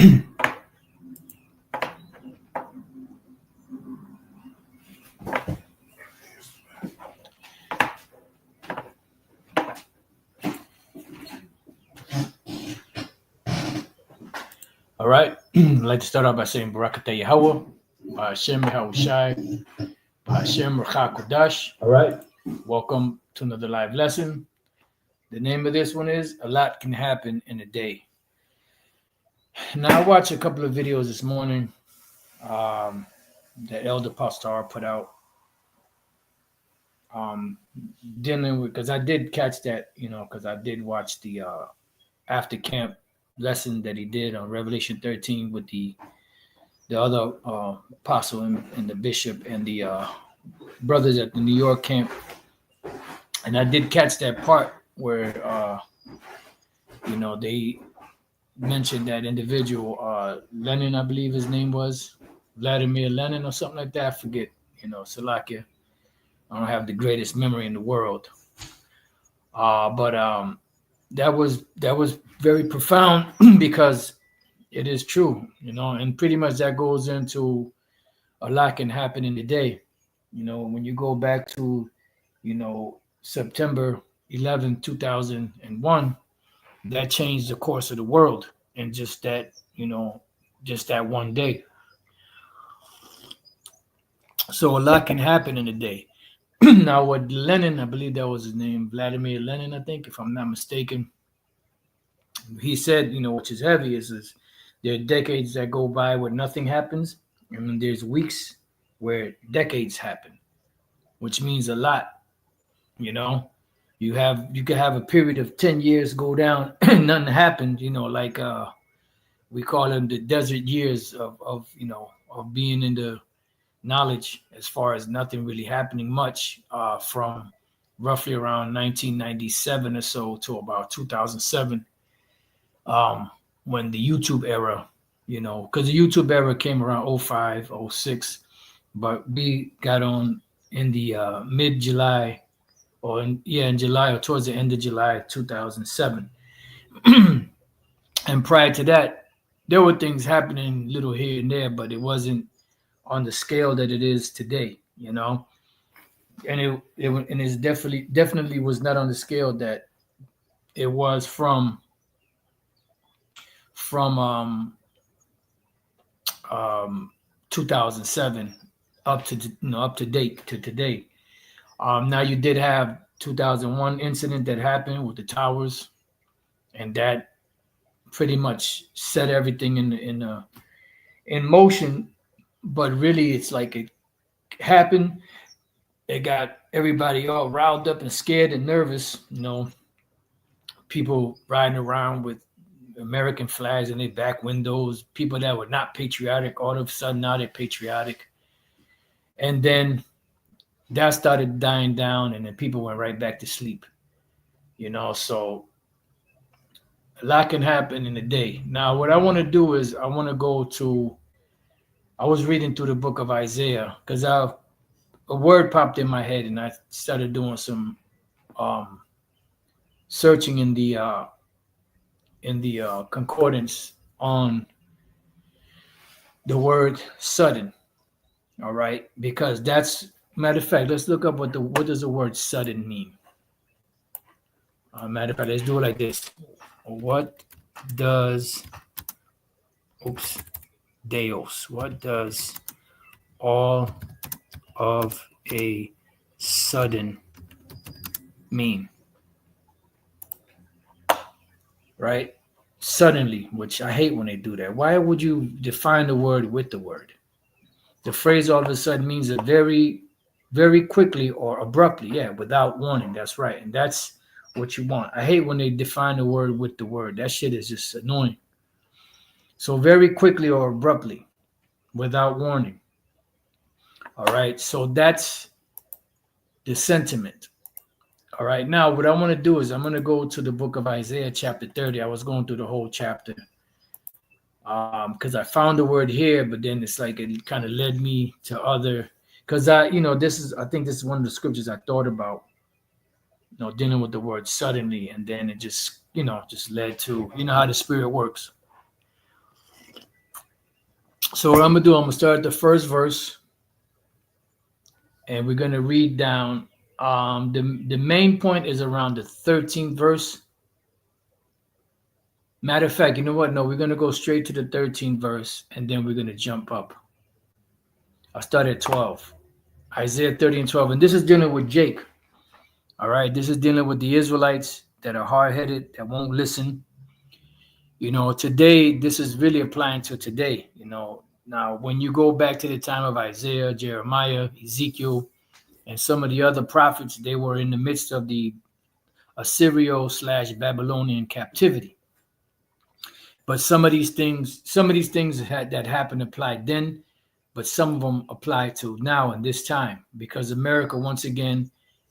All right. I'd like to start off by saying Barakatah Yahweh, Hashem Yahushai, Hashem Rachakodash. All right. Welcome to another live lesson. The name of this one is A Lot Can Happen in a Day. Now, I watched a couple of videos this morning that Elder Pastor put out dealing with, because I did catch that, because I did watch the after camp lesson that he did on Revelation 13 with the other apostle and the bishop and the brothers at the New York camp. And I did catch that part where, they mentioned that individual, Lenin, I believe his name was, Vladimir Lenin or something like that. I forget, Salakia. I don't have the greatest memory in the world. But that was very profound because it is true, and pretty much that goes into a lot can happen in the day. When you go back to, September 11, 2001, that changed the course of the world in just that one day. So a lot can happen in a day. Now, what Lenin, I believe that was his name, Vladimir Lenin, I think, if I'm not mistaken, he said, which is heavy, is there are decades that go by where nothing happens, and then there's weeks where decades happen, which means a lot. You could have a period of 10 years go down and nothing happened, like we call them the desert years of being in the knowledge, as far as nothing really happening much from roughly around 1997 or so to about 2007, when the YouTube era, because the YouTube era came around 05, 06, but we got on in the mid-July in July or towards the end of July 2007. And prior to that, there were things happening little here and there, but it wasn't on the scale that it is today, and it is definitely was not on the scale that it was from 2007 up to date to today. Now you did have 2001 incident that happened with the towers, and that pretty much set everything in motion. But really, it's like it happened. It got everybody all riled up and scared and nervous. People riding around with American flags in their back windows. People that were not patriotic, all of a sudden now they're patriotic. And then that started dying down, and then people went right back to sleep. So a lot can happen in a day. Now, what I want to do is I want to go to. I was reading through the book of Isaiah because a word popped in my head, and I started doing some searching in the concordance on the word sudden. All right, because that's matter of fact. Let's look up what does the word sudden mean. Matter of fact, let's do it like this. What does Deus? What does all of a sudden mean? Right? Suddenly, which I hate when they do that. Why would you define the word with the word? The phrase all of a sudden means that very, very quickly or abruptly. Yeah, without warning. That's right. And that's what you want. I hate when they define the word with the word. That shit is just annoying. So very quickly or abruptly, without warning. All right. So that's the sentiment. All right. Now, what I want to do is I'm going to go to the book of Isaiah, chapter 30. I was going through the whole chapter because I found the word here, but then it's like it kind of led me to other. Because I think this is one of the scriptures I thought about, dealing with the word suddenly, and then it just led to how the spirit works. So what I'm gonna do, I'm gonna start at the first verse, and we're gonna read down. The main point is around the 13th verse. Matter of fact, you know what? No, we're gonna go straight to the 13th verse, and then we're gonna jump up. I'll start at 12. Isaiah 30 and 12, and this is dealing with Jake. All right, this is dealing with the Israelites that are hard-headed, that won't listen. Today, this is really applying to today. Now when you go back to the time of Isaiah, Jeremiah, Ezekiel, and some of the other prophets, they were in the midst of the Assyrio/Babylonian captivity. But some of these things that happened applied then, but some of them apply to now in this time, because America once again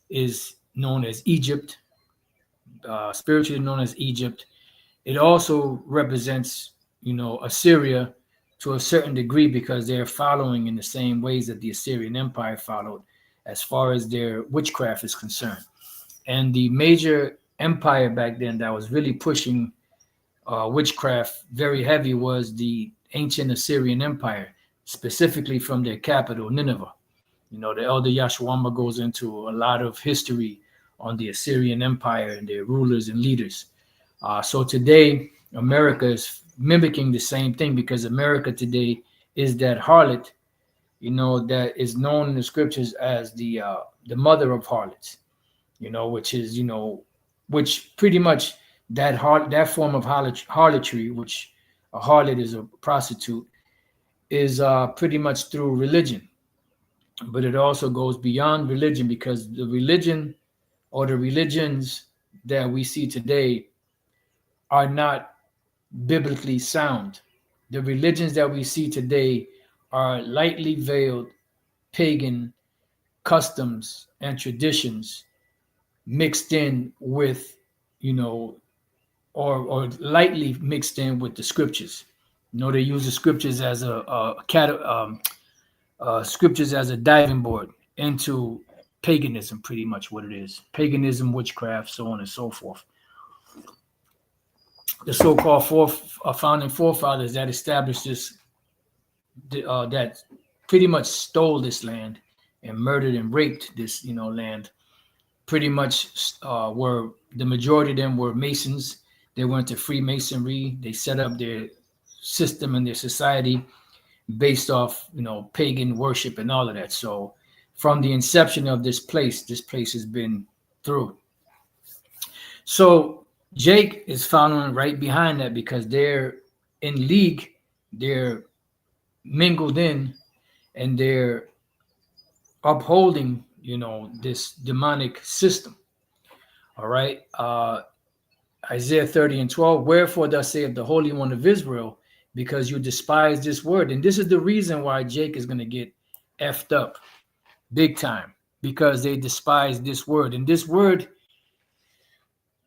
is known as Egypt, spiritually known as Egypt. It also represents, Assyria to a certain degree, because they're following in the same ways that the Assyrian Empire followed as far as their witchcraft is concerned. And the major empire back then that was really pushing witchcraft very heavy was the ancient Assyrian Empire, specifically from their capital, Nineveh. The elder Yashwamba goes into a lot of history on the Assyrian Empire and their rulers and leaders. So today, America is mimicking the same thing, because America today is that harlot, that is known in the scriptures as the mother of harlots, which pretty much that form of harlotry, which a harlot is a prostitute, is pretty much through religion. But it also goes beyond religion, because the religion or the religions that we see today are not biblically sound. The religions that we see today are lightly veiled pagan customs and traditions mixed in with, or lightly mixed in with the scriptures. They use the scriptures as scriptures as a diving board into paganism, pretty much what it is. Paganism, witchcraft, so on and so forth. The so-called founding forefathers that established this, that pretty much stole this land and murdered and raped this, land, pretty much were, the majority of them were Masons. They went to Freemasonry. They set up their system and their society based off, pagan worship and all of that. So from the inception of this place has been through. So Jake is following right behind that, because they're in league, they're mingled in, and they're upholding, this demonic system. All right. Isaiah 30 and 12, wherefore thus saith the Holy One of Israel, because you despise this word. And this is the reason why Jake is going to get effed up big time, because they despise this word. And this word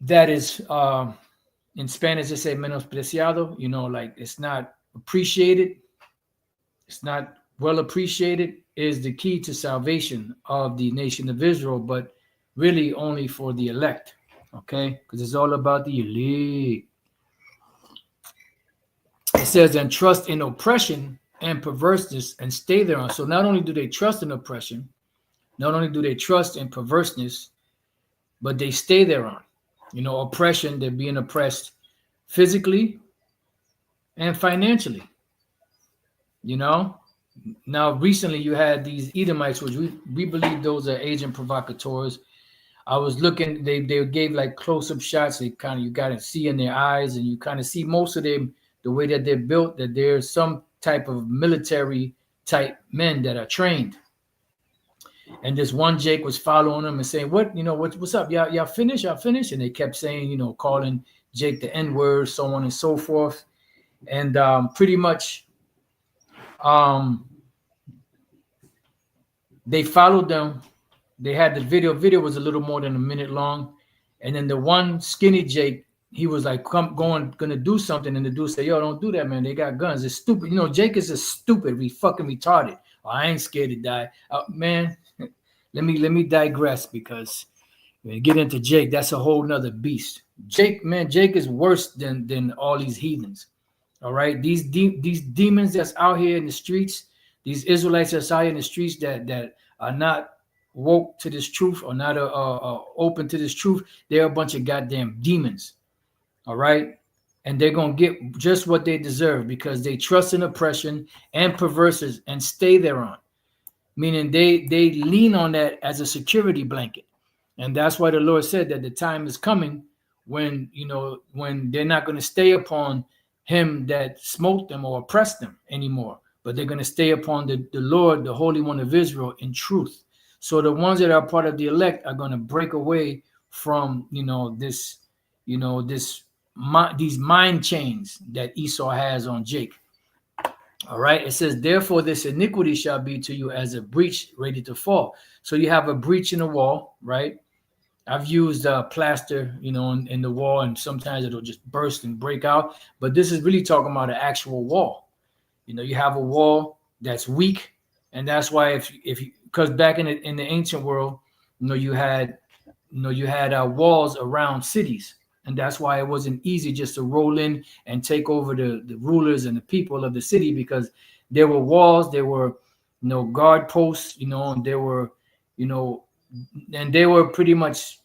that is, in Spanish, they say menospreciado, like it's not appreciated. It's not well appreciated, is the key to salvation of the nation of Israel, but really only for the elect. Okay, because it's all about the elite. It says, and trust in oppression and perverseness and stay thereon. So not only do they trust in oppression, not only do they trust in perverseness, but they stay thereon. Oppression, they're being oppressed physically and financially. Now recently you had these Edomites, which we believe those are agent provocateurs. I was looking, they gave like close-up shots. You got to see in their eyes, and you kind of see most of them, the way that they're built, that there's some type of military type men that are trained. And this one Jake was following them and saying, what's up? Y'all finish? And they kept saying, calling Jake the N-word, so on and so forth. And pretty much they followed them. They had the video. Video was a little more than a minute long. And then the one skinny Jake, he was like, gonna do something. And the dude said, yo, don't do that, man. They got guns. It's stupid. Jake is just stupid. We fucking retarded. Oh, I ain't scared to die. Man, let me digress, because when you get into Jake, that's a whole nother beast. Jake is worse than all these heathens. All right, these demons that's out here in the streets, these Israelites that's out here in the streets that are not woke to this truth or not open to this truth, they're a bunch of goddamn demons. All right, and they're gonna get just what they deserve because they trust in oppression and perverses and stay thereon. Meaning they lean on that as a security blanket, and that's why the Lord said that the time is coming when when they're not going to stay upon him that smote them or oppressed them anymore, but they're going to stay upon the Lord, the Holy One of Israel, in truth. So the ones that are part of the elect are going to break away from these mind chains that Esau has on Jacob. All right, it says, therefore, this iniquity shall be to you as a breach ready to fall. So you have a breach in the wall, right? I've used plaster, in the wall, and sometimes it'll just burst and break out. But this is really talking about an actual wall. You have a wall that's weak, and that's why because back in the ancient world, you had walls around cities. And that's why it wasn't easy just to roll in and take over the rulers and the people of the city, because there were walls, there were guard posts, and there were and they were pretty much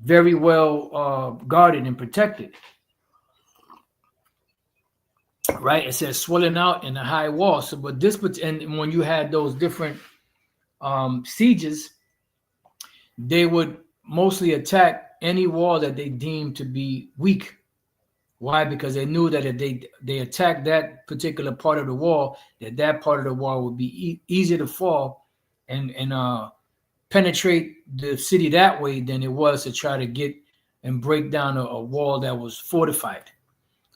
very well guarded and protected. Right? It says swelling out in a high wall. So, but and when you had those different sieges, they would mostly attack any wall that they deemed to be weak. Why? Because they knew that if they attacked that particular part of the wall, that part of the wall would be easier to fall and penetrate the city that way than it was to try to get and break down a wall that was fortified.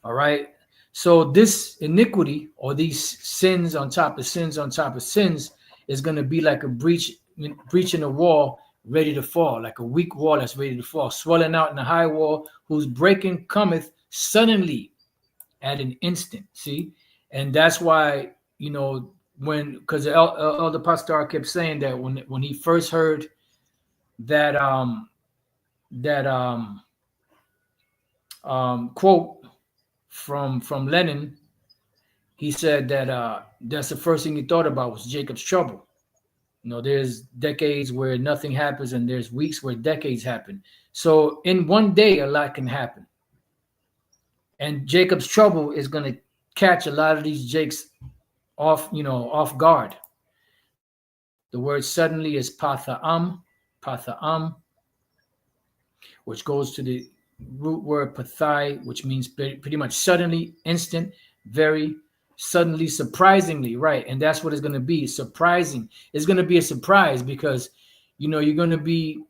All right. So this iniquity, or these sins on top of sins on top of sins, is going to be like a breach in the wall, ready to fall, like a weak wall that's ready to fall, swelling out in the high wall, whose breaking cometh suddenly at an instant. See? And that's why, because the elder pastor kept saying that when he first heard that quote from Lenin, he said that that's the first thing he thought about was Jacob's trouble. There's decades where nothing happens, and there's weeks where decades happen. So in one day, a lot can happen. And Jacob's trouble is going to catch a lot of these Jakes off guard. The word suddenly is patha'am, which goes to the root word pathai, which means pretty much suddenly, instant, very suddenly, surprisingly, right? And that's what it's going to be, surprising. It's going to be a surprise because you're going to be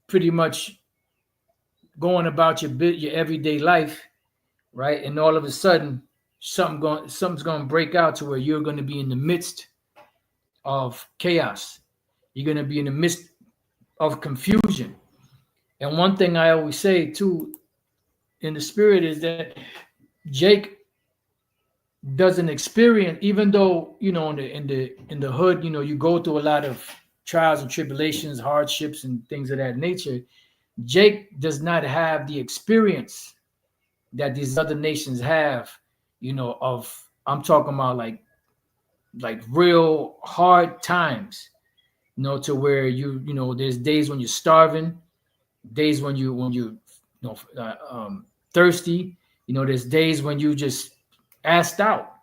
pretty much going about your everyday life, right? And all of a sudden something's going to break out to where you're going to be in the midst of chaos. You're going to be in the midst of confusion. And one thing I always say too in the spirit is that Jake doesn't experience, even though in the hood, you go through a lot of trials and tribulations, hardships, and things of that nature. Jake does not have the experience that these other nations have. I'm talking about like real hard times. To where there's days when you're starving, days when you thirsty. There's days when you just asked out.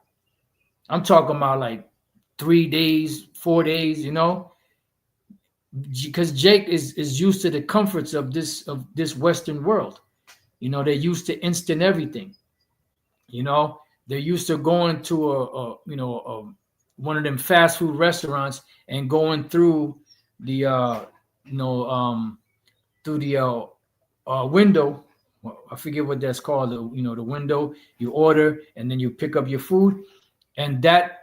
I'm talking about like 3 days, 4 days, because Jake is used to the comforts of this Western world. They're used to instant everything. They're used to going to one of them fast food restaurants and going through the window. I forget what that's called. The window. You order and then you pick up your food, and that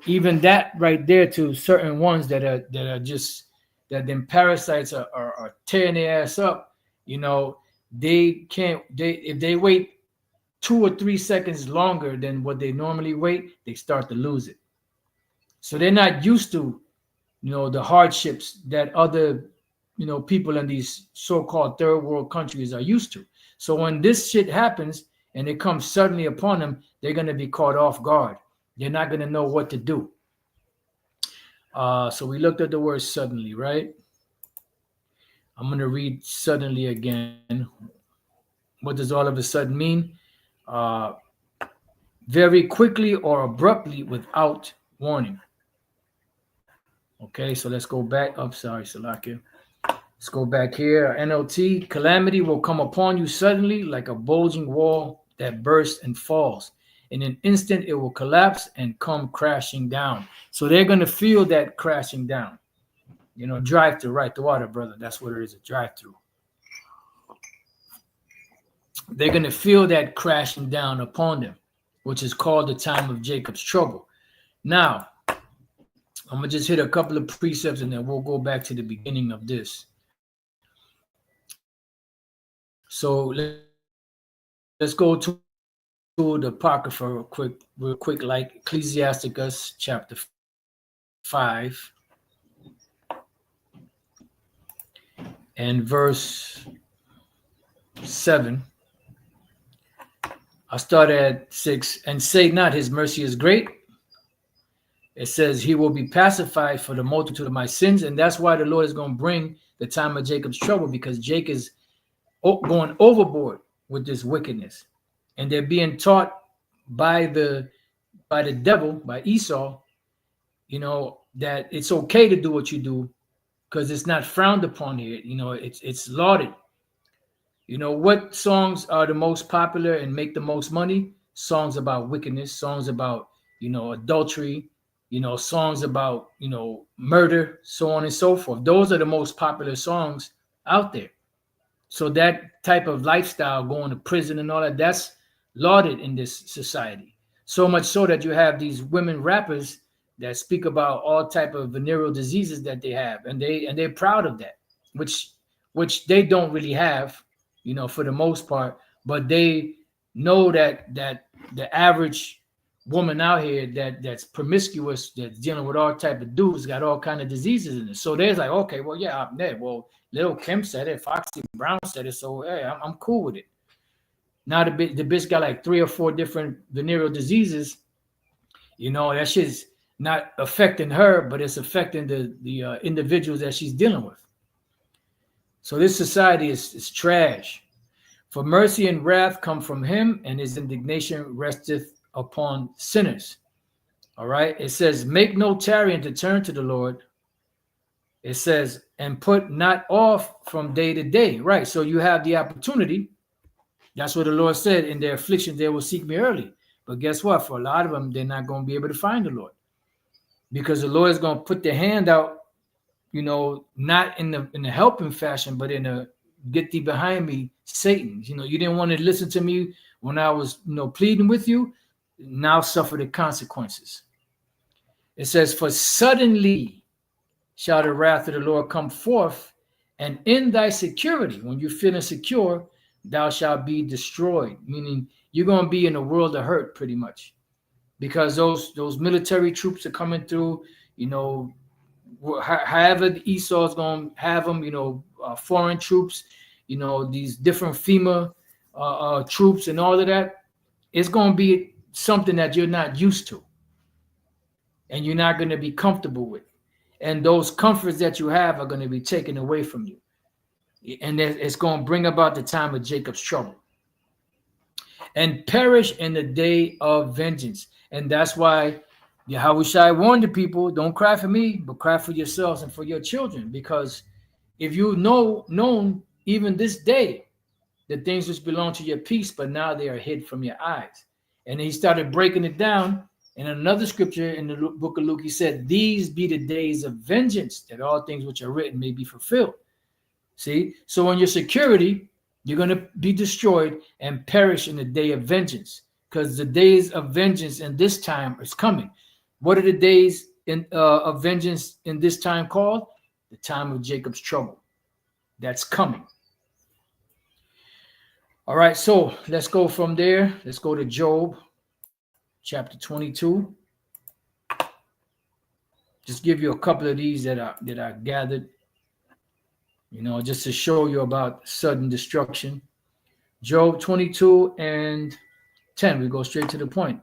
even that right there, to certain ones that are just that them parasites are tearing their ass up. They can't. If they wait 2 or 3 seconds longer than what they normally wait, they start to lose it. So they're not used to the hardships that other people in these so-called third world countries are used to. So when this shit happens, and it comes suddenly upon them, they're going to be caught off guard. They're not going to know what to do. So we looked at the word suddenly, right? I'm going to read suddenly again. What does all of a sudden mean? Uh, very quickly or abruptly without warning. Okay, so let's go back. Oh, sorry, Salakia. Let's go back here. NLT, calamity will come upon you suddenly like a bulging wall that bursts and falls. In an instant, it will collapse and come crashing down. So they're going to feel that crashing down. You know, drive through, right? The water, brother. That's what it is, a drive through. They're going to feel that crashing down upon them, which is called the time of Jacob's trouble. Now, I'm going to just hit a couple of precepts and then we'll go back to the beginning of this. So let's go to the Apocrypha real quick, like Ecclesiasticus chapter 5 and verse 7. I'll start at 6. And say not, his mercy is great. It says he will be pacified for the multitude of my sins. And that's why the Lord is going to bring the time of Jacob's trouble, because Jake is going overboard with this wickedness. And they're being taught by the devil, by Esau, you know, that it's okay to do what you do because it's not frowned upon here. You know, it's lauded. You know, what songs are the most popular and make the most money? Songs about wickedness, songs about, you know, adultery, you know, songs about, you know, murder, so on and so forth. Those are the most popular songs out there. So that type of lifestyle, going to prison and all that, that's lauded in this society. So much so that you have these women rappers that speak about all type of venereal diseases that they have, and they're proud of that, which they don't really have, you know, for the most part. But they know that the average woman out here that's promiscuous, that's dealing with all type of dudes, got all kind of diseases in it. So they're like, okay, well, yeah, I'm there. Well, Little Kim said it, Foxy Brown said it, so hey, I'm cool with it. Now the bitch got like 3 or 4 different venereal diseases. You know, that shit's not affecting her, but it's affecting the individuals that she's dealing with. So this society is trash. For mercy and wrath come from him, and his indignation resteth upon sinners. All right. It says, make no tarrying to turn to the Lord. It says, and put not off from day to day. Right. So you have the opportunity. That's what the Lord said, in their affliction, they will seek me early. But guess what? For a lot of them, they're not going to be able to find the Lord, because the Lord is going to put their hand out, you know, not in the helping fashion, but in a get thee behind me, Satan. You know, you didn't want to listen to me when I was, you know, pleading with you. Now suffer the consequences. It says, for suddenly shall the wrath of the Lord come forth, and in thy security, when you feel insecure, thou shalt be destroyed. Meaning you're going to be in a world of hurt, pretty much, because those military troops are coming through. You know, however Esau is going to have them, you know, foreign troops, you know, these different FEMA troops and all of that. It's going to be something that you're not used to, and you're not going to be comfortable with. And those comforts that you have are going to be taken away from you. And it's going to bring about the time of Jacob's trouble. And perish in the day of vengeance. And that's why Yahushua warned the people, don't cry for me, but cry for yourselves and for your children. Because if you known even this day the things which belong to your peace, but now they are hid from your eyes. And he started breaking it down. In another scripture in the book of Luke, he said, these be the days of vengeance, that all things which are written may be fulfilled. See, so in your security, you're going to be destroyed and perish in the day of vengeance, because the days of vengeance in this time is coming. What are the days of vengeance in this time called? The time of Jacob's trouble. That's coming. All right, so let's go from there. Let's go to Job chapter 22. Just give you a couple of these that I gathered, you know, just to show you about sudden destruction. Job 22 and 10. We go straight to the point.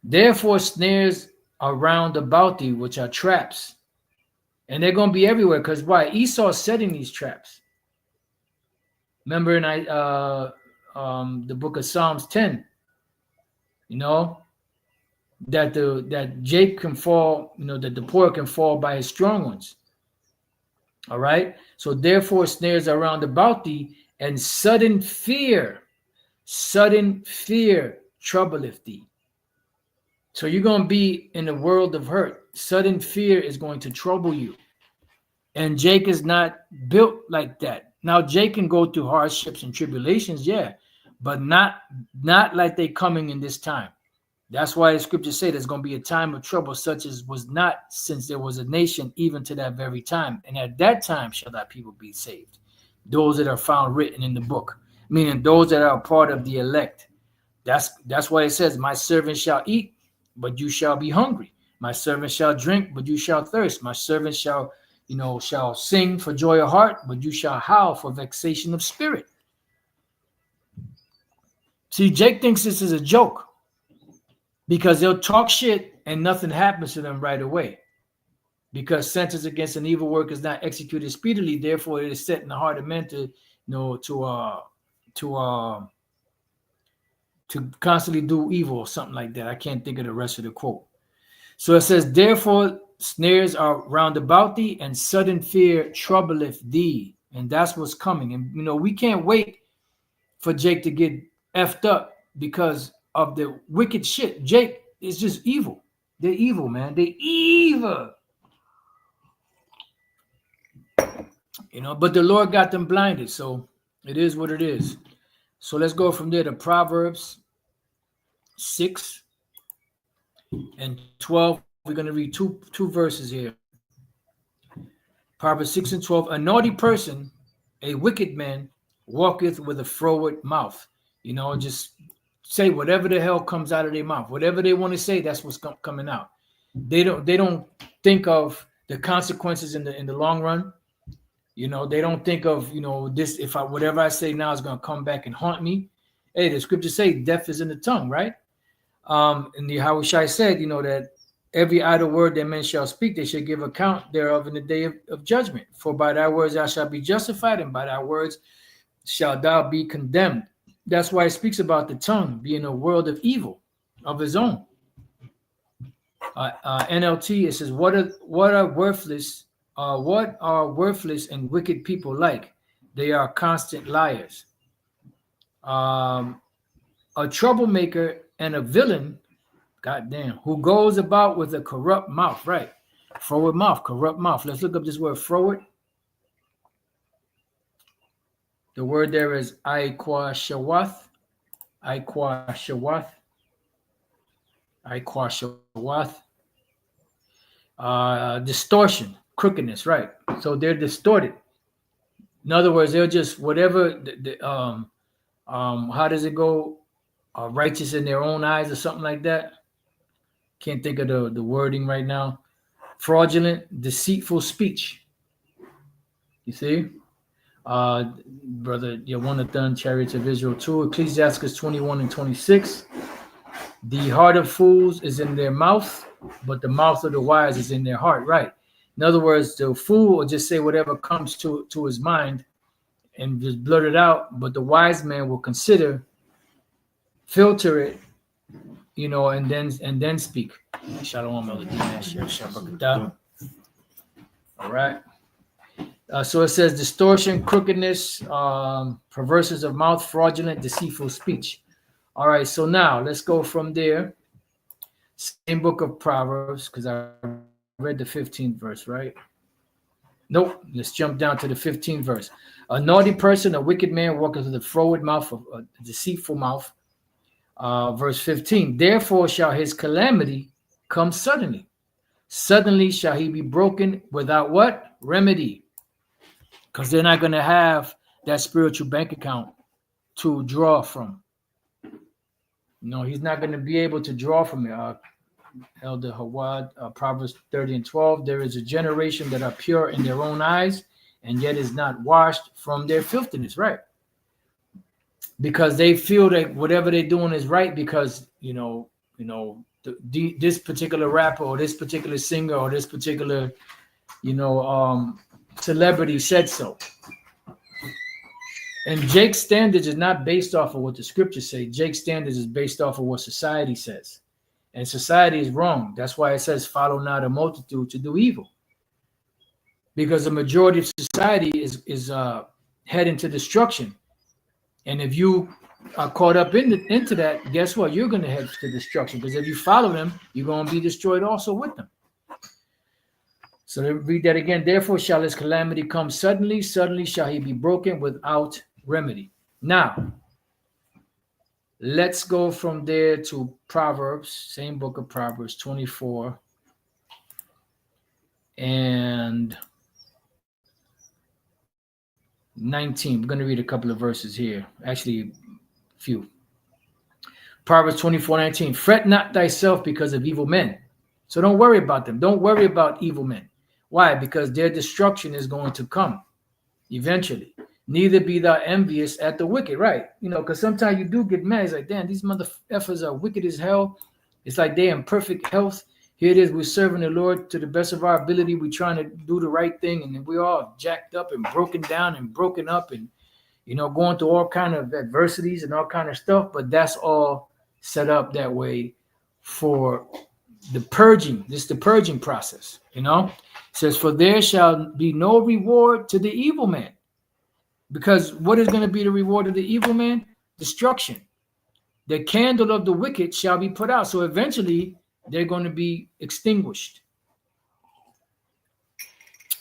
Therefore snares are round about thee, which are traps. And they're going to be everywhere. Because why? Esau's setting these traps. Remember in the book of Psalms 10, that Jake can fall, that the poor can fall by his strong ones. All right. So therefore snares are round about thee, and sudden fear troubleth thee. So you're going to be in a world of hurt. Sudden fear is going to trouble you. And Jake is not built like that. Now Jake can go through hardships and tribulations, yeah, but not like they coming in this time. That's why the scriptures say there's going to be a time of trouble such as was not since there was a nation, even to that very time. And at that time shall thy people be saved. Those that are found written in the book, meaning those that are a part of the elect. That's why it says, my servant shall eat, but you shall be hungry. My servant shall drink, but you shall thirst. My servant shall sing for joy of heart, but you shall howl for vexation of spirit. See, Jake thinks this is a joke because they'll talk shit and nothing happens to them right away. Because sentence against an evil work is not executed speedily, therefore it is set in the heart of men to constantly do evil or something like that. I can't think of the rest of the quote. So it says, therefore snares are round about thee, and sudden fear troubleth thee. And that's what's coming. And we can't wait for Jake to get effed up because of the wicked shit. Jake is just evil. They're evil, man. They're evil. But the Lord got them blinded. So it is what it is. So let's go from there to Proverbs 6 and 12. We're going to read two verses here. Proverbs 6 and 12. A naughty person, a wicked man, walketh with a froward mouth. Just say whatever the hell comes out of their mouth. Whatever they want to say, that's what's coming out. They don't think of the consequences in the long run. They don't think of, this, whatever I say now is going to come back and haunt me. Hey, the scriptures say death is in the tongue, right? And the Yahushua said, that every idle word that men shall speak, they shall give account thereof in the day of judgment. For by thy words thou shalt be justified, and by thy words shalt thou be condemned. That's why it speaks about the tongue being a world of evil of his own. NLT, it says, what are worthless and wicked people like? They are constant liars. A troublemaker and a villain, goddamn, who goes about with a corrupt mouth, right? Froward mouth, corrupt mouth. Let's look up this word froward. The word there is aikwashawath. Distortion, crookedness, right? So they're distorted. In other words, they're just whatever. How does it go? Righteous in their own eyes, or something like that. Can't think of the wording right now. Fraudulent, deceitful speech. You see, brother Yawanathan, Chariots of Israel 2, Ecclesiastes 21 and 26. The heart of fools is in their mouth, but the mouth of the wise is in their heart, right? In other words, the fool will just say whatever comes to his mind and just blurt it out, but the wise man will consider, filter it, and then speak. Shalom, all right. So it says distortion, crookedness, perverseness of mouth, fraudulent, deceitful speech. All right, so now let's go from there. Same book of Proverbs, because I read the 15th verse, right? Nope, let's jump down to the 15th verse. A naughty person, a wicked man, walketh with a froward mouth, a deceitful mouth. Verse 15, therefore shall his calamity come suddenly. Suddenly shall he be broken without what? Remedy. Because they're not going to have that spiritual bank account to draw from. He's not going to be able to draw from it. Elder Hawad, Proverbs 30 and 12, there is a generation that are pure in their own eyes, and yet is not washed from their filthiness, right? Because they feel that whatever they're doing is right because, this particular rapper or this particular singer or this particular, celebrity said so. And Jake's standards is not based off of what the scriptures say. Jake's standards is based off of what society says. And society is wrong. That's why it says, follow not a multitude to do evil. Because the majority of society is heading to destruction. And if you are caught up into that, guess what? You're going to head to destruction. Because if you follow them, you're going to be destroyed also with them. So let me read that again. Therefore shall his calamity come suddenly. Suddenly shall he be broken without remedy. Now, let's go from there to Proverbs, same book of Proverbs 24 and 19. We're going to read a couple of verses here. Actually, a few. Proverbs 24:19. Fret not thyself because of evil men. So don't worry about them. Don't worry about evil men. Why? Because their destruction is going to come eventually. Neither be thou envious at the wicked, right? Because sometimes you do get mad. It's like, damn, these motherfuckers are wicked as hell. It's like they're in perfect health. Here it is, we're serving the Lord to the best of our ability. We're trying to do the right thing, and we're all jacked up and broken down and broken up and, going through all kind of adversities and all kind of stuff. But that's all set up that way for the purging. This is the purging process, It says, for there shall be no reward to the evil man. Because what is going to be the reward of the evil man? Destruction. The candle of the wicked shall be put out. So eventually they're going to be extinguished.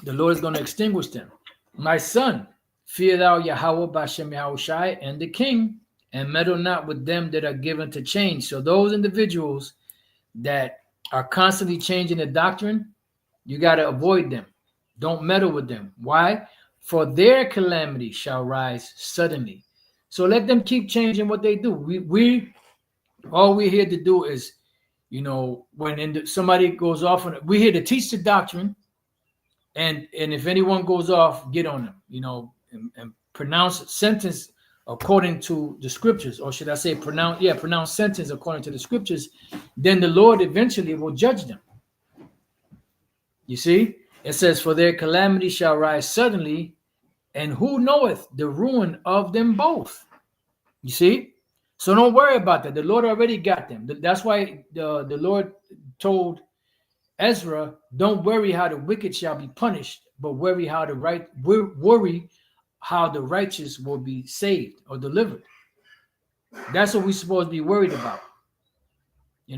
The Lord is going to extinguish them. My son, fear thou Yahweh Bashem Yahushai and the king, and meddle not with them that are given to change. So those individuals that are constantly changing the doctrine, you got to avoid them. Don't meddle with them. Why? For their calamity shall rise suddenly. So let them keep changing what they do. We all we're here to do is, when somebody goes off, we're here to teach the doctrine, and if anyone goes off, get on them, and pronounce sentence according to the scriptures, or should I say pronounce sentence according to the scriptures. Then the Lord eventually will judge them. You see? It says, for their calamity shall rise suddenly, and who knoweth the ruin of them both? You see? So don't worry about that. The Lord already got them. That's why the Lord told Ezra, don't worry how the wicked shall be punished, but worry how the righteous will be saved or delivered. That's what we're supposed to be worried about. We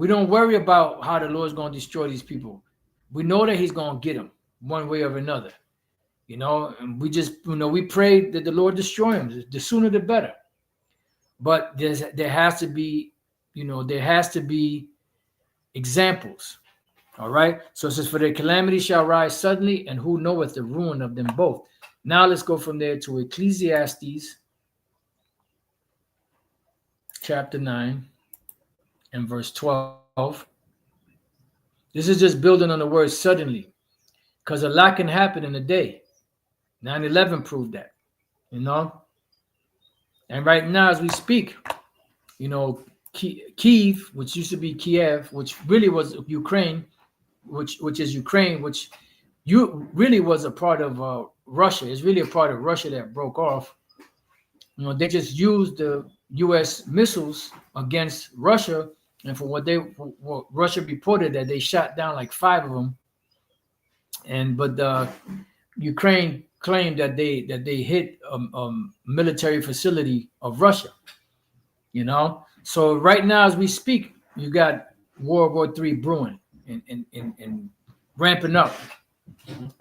don't worry about how the Lord's going to destroy these people. We know that he's going to get them one way or another, and we just, we pray that the Lord destroy them. The sooner the better. But there has to be examples. All right. So it says, for their calamity shall rise suddenly, and who knoweth the ruin of them both. Now let's go from there to Ecclesiastes chapter 9 and verse 12. This is just building on the word suddenly, because a lot can happen in a day. 9/11 proved that, And right now, as we speak, Kiev, which used to be Kiev, which really was Ukraine, which is Ukraine, which really was a part of Russia. It's really a part of Russia that broke off. They just used the U.S. missiles against Russia. And for what Russia reported, that they shot down like 5 of them, but Ukraine claimed that they hit a military facility of Russia. So right now as we speak, you got World War III brewing and ramping up.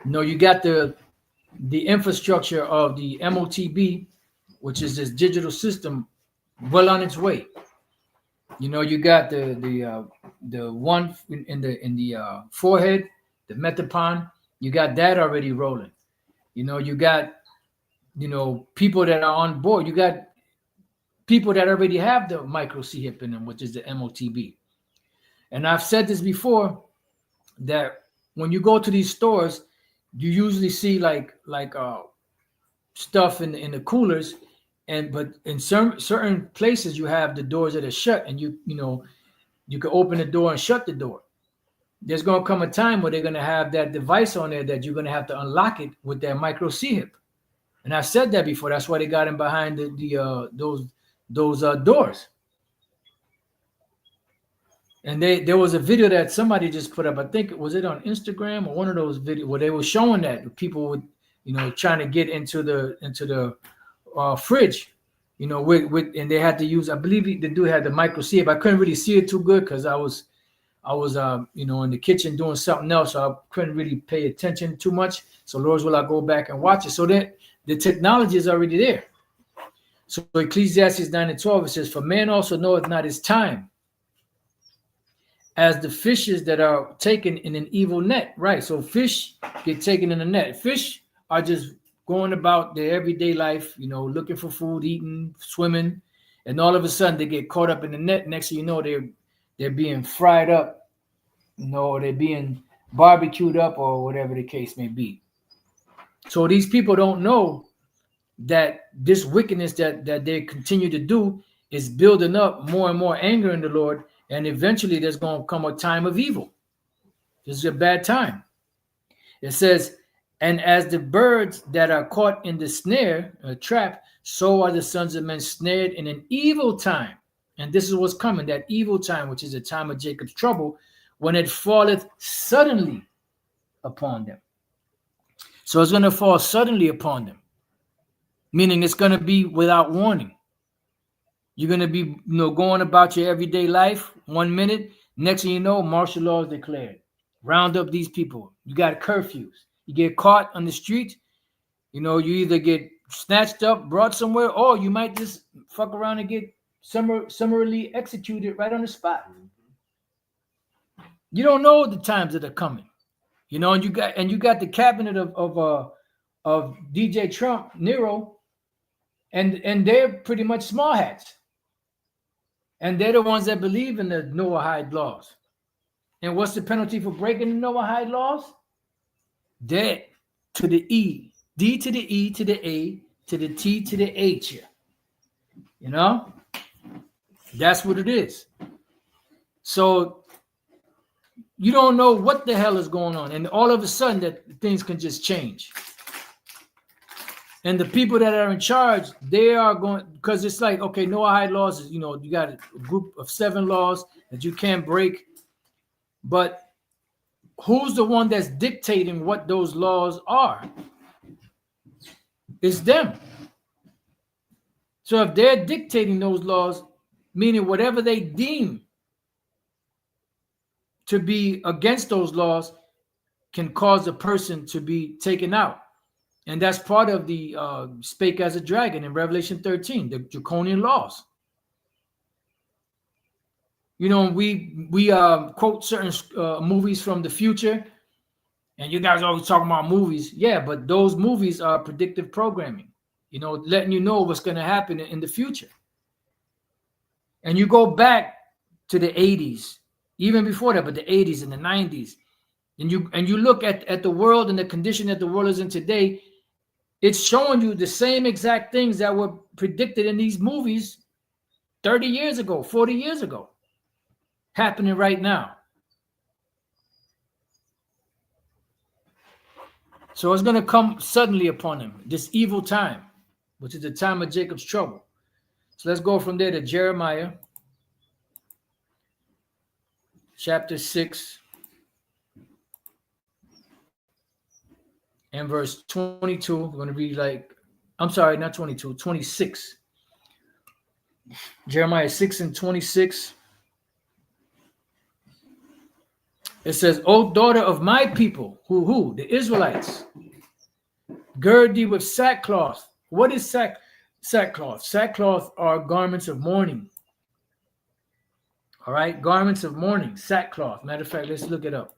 You got the infrastructure of the MOTB, which is this digital system, well on its way. You got the one in the forehead, the Metapon. You got that already rolling. You got people that are on board. You got people that already have the micro C-hip in them, which is the MOTB. And I've said this before, that when you go to these stores, you usually see like stuff in the coolers, but in certain places you have the doors that are shut, and you can open the door and shut the door. There's going to come a time where they're going to have that device on there that you're going to have to unlock it with that micro C-hip. And I said that before. That's why they got him behind those doors. And there was a video that somebody just put up. I think was it on Instagram or one of those videos where they were showing that people would, trying to get into the fridge, and they had to use. I believe the dude had the micro C-hip. I couldn't really see it too good because I was in the kitchen doing something else, so I couldn't really pay attention too much. So Lord's will, I go back and watch it. So that the technology is already there. So Ecclesiastes 9:12, it says, "For man also knoweth not his time, as the fishes that are taken in an evil net." Right. So fish get taken in a net. Fish are just going about their everyday life, looking for food, eating, swimming, and all of a sudden they get caught up in the net. Next thing you know, they're being fried up, or they're being barbecued up, or whatever the case may be. So these people don't know that this wickedness that they continue to do is building up more and more anger in the Lord, and eventually there's going to come a time of evil. This is a bad time. It says, "And as the birds that are caught in the snare, a trap, so are the sons of men snared in an evil time." And this is what's coming, that evil time, which is the time of Jacob's trouble, when it falleth suddenly upon them. So it's going to fall suddenly upon them, meaning it's going to be without warning. You're going to be, going about your everyday life 1 minute. Next thing you know, martial law is declared. Round up these people. You got curfews. You get caught on the street. You either get snatched up, brought somewhere, or you might just fuck around and get summarily executed right on the spot. You don't know the times that are coming. And you got the cabinet of DJ Trump, Nero, and they're pretty much small hats. And they're the ones that believe in the Noahide laws. And what's the penalty for breaking the Noahide laws? Death to the E. D to the E to the A to the T to the H. That's what it is. So you don't know what the hell is going on. And all of a sudden that things can just change. And the people that are in charge, they are going, because it's like, okay, Noahide laws is, you got a group of 7 laws that you can't break. But who's the one that's dictating what those laws are? It's them. So if they're dictating those laws, meaning whatever they deem to be against those laws can cause a person to be taken out. And that's part of the spake as a dragon in Revelation 13, the draconic laws. We quote certain movies from the future, and you guys always talking about movies. Yeah, but those movies are predictive programming, letting you know what's going to happen in the future. And you go back to the 80s, even before that, but the 80s and the 90s, and you look at the world and the condition that the world is in today, it's showing you the same exact things that were predicted in these movies 30 years ago, 40 years ago, happening right now. So it's going to come suddenly upon them, this evil time, which is the time of Jacob's trouble. So let's go from there to Jeremiah chapter 6 and verse 22. We're going to read not 22, 26. Jeremiah 6 and 26. It says, "O daughter of my people," who? The Israelites, "gird thee with sackcloth." What is sackcloth? Sackcloth are garments of mourning. All right, garments of mourning, sackcloth. Matter of fact, let's look it up.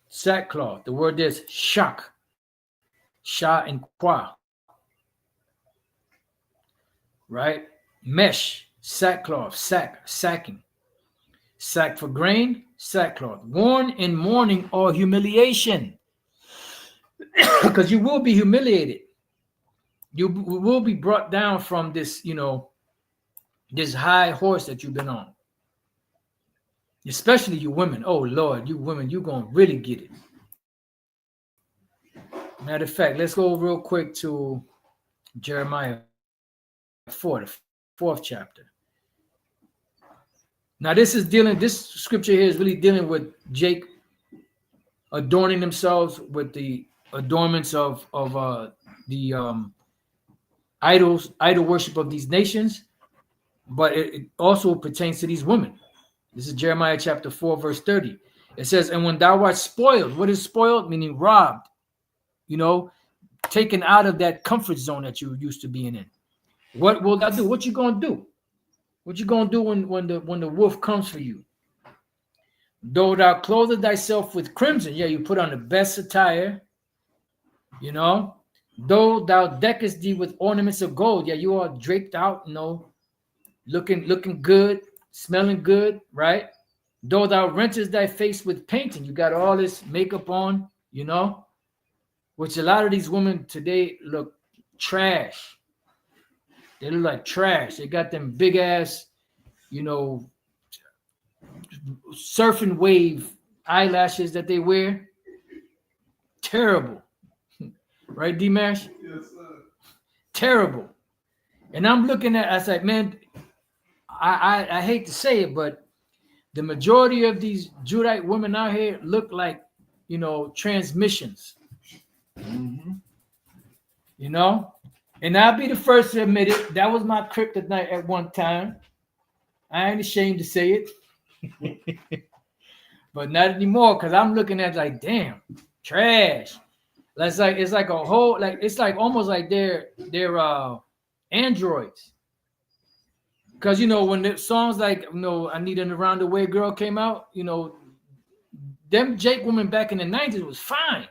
Sackcloth. The word is shak. Sha and kwa. Right? Mesh, sackcloth, sacking. Sack for grain, sackcloth. Worn in mourning or humiliation. Because you will be humiliated. You will be brought down from this, this high horse that you've been on. Especially you women. Oh, Lord, you women, you're going to really get it. Matter of fact, let's go real quick to Jeremiah 4, the 4th chapter. Now, this scripture here is really dealing with Jake adorning themselves with the adornments of the idol worship of these nations, but it also pertains to these women. This is Jeremiah chapter 4, verse 30. It says, and when thou art spoiled, what is spoiled? Meaning robbed, taken out of that comfort zone that you used to being in. What will that do? What you gonna do? What you gonna do when the wolf comes for you? Though thou clothe thyself with crimson, you put on the best attire, Though thou deckest thee with ornaments of gold, you are draped out, looking good, smelling good, right? Though thou rentest thy face with painting, you got all this makeup on, which a lot of these women today look trash. They look like trash. They got them big ass, surfing wave eyelashes that they wear. Terrible. Right, D-Mash? Yes, sir. Terrible. And I'm looking at, I was like, man, I hate to say it, but the majority of these Judite women out here look like, transmissions. Mm-hmm. And I'll be the first to admit it. That was my kryptonite at one time. I ain't ashamed to say it. But not anymore, because I'm looking at like, damn, trash. It's like a whole, it's like almost like they're androids. Because when the songs like I Need an Around the Way Girl came out, them Jake women back in the 90s was fine.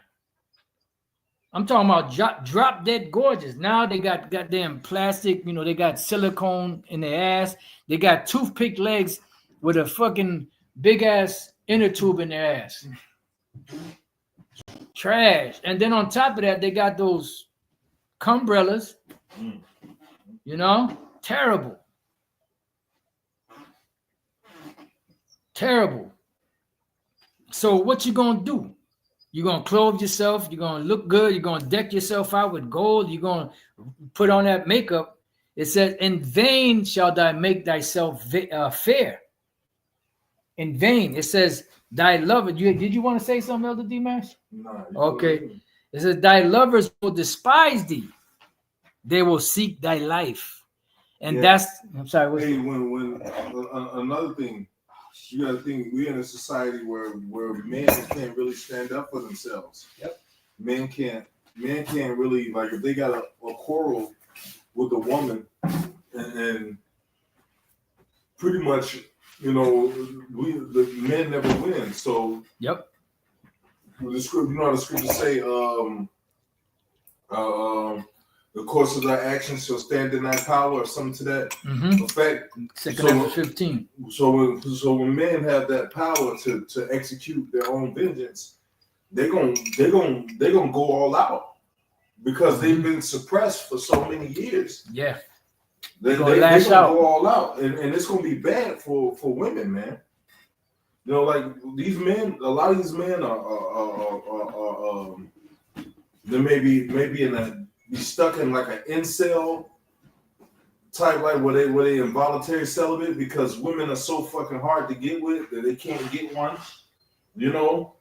I'm talking about drop dead gorgeous. Now they got goddamn plastic, they got silicone in their ass. They got toothpick legs with a fucking big ass inner tube in their ass. Trash. And then on top of that, they got those cumbrellas. Terrible. Terrible. So what you gonna do? You're going to clothe yourself. You're going to look good. You're going to deck yourself out with gold. You're going to put on that makeup. It says, in vain shall thou make thyself fair. In vain. It says, thy lover. Did you want to say something, Elder D-Mash? No. Okay. It says, thy lovers will despise thee. They will seek thy life. And that's, I'm sorry. Hey, when another thing, you got to think we're in a society where men can't really stand up for themselves. Yep. Men can't really, like, if they got a quarrel with a woman and pretty much, the men never win. So yep. The script, how the scriptures say, the course of thy actions shall stand in thy power, or something to that effect. 2 15. So when men have that power to execute their own vengeance, they're gonna go all out because they've been suppressed for so many years. Yeah, they're gonna go all out, and it's gonna be bad for women, man. Like these men, a lot of these men are they maybe in a be stuck in like an incel type life where they involuntary celibate because women are so fucking hard to get with that they can't get one. The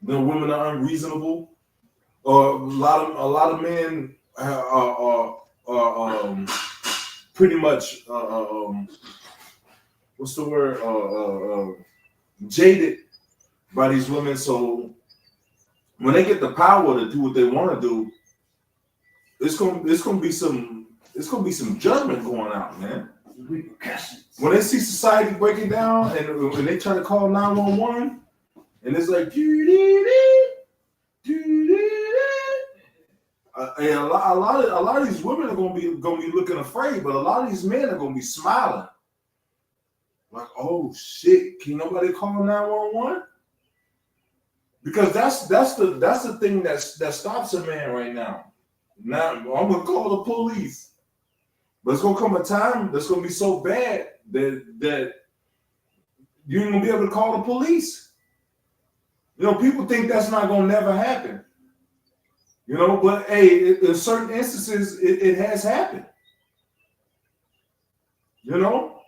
women are unreasonable. A lot of men are pretty much what's the word? Jaded by these women. So when they get the power to do what they want to do, it's gonna be some judgment going out, man. When they see society breaking down and when they try to call 911 and it's like and a lot of these women are gonna be looking afraid, but a lot of these men are gonna be smiling. Like, oh shit, can nobody call 911? Because that's the thing that stops a man right now. Now I'm gonna call the police, but it's gonna come a time that's gonna be so bad that you ain't gonna be able to call the police. You know, people think that's not gonna never happen. You know, but hey, in certain instances, it has happened. You know,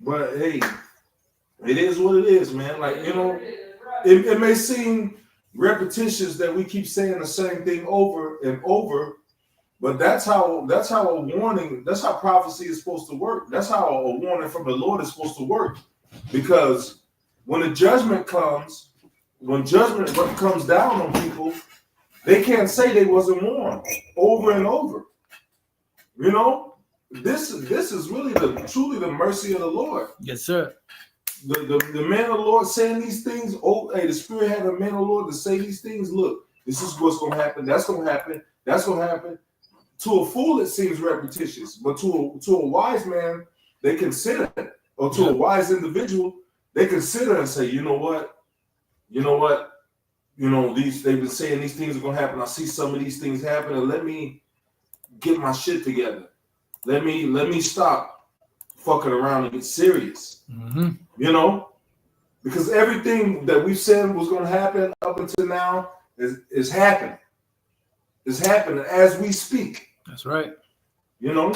but hey, it is what it is, man. Like, you know, it may seem repetitious that we keep saying the same thing over and over, but that's how a warning, that's how prophecy is supposed to work. That's how a warning from the Lord is supposed to work. Because when the judgment comes, when judgment comes down on people, they can't say they wasn't warned over and over. You know, this is really truly the mercy of the Lord. Yes, sir. The man of the Lord saying these things. Oh, hey, the Spirit had a man of the Lord to say these things. Look, this is what's gonna happen. That's gonna happen. That's gonna happen. To a fool, it seems repetitious, but to a wise man, they consider it. Or to a wise individual, they consider and say, you know what, they've been saying these things are gonna happen. I see some of these things happen, and let me get my shit together. Let me stop fucking around and get serious. Mm-hmm. You know, because everything that we've said was going to happen up until now is happening. It's happening as we speak. That's right. You know,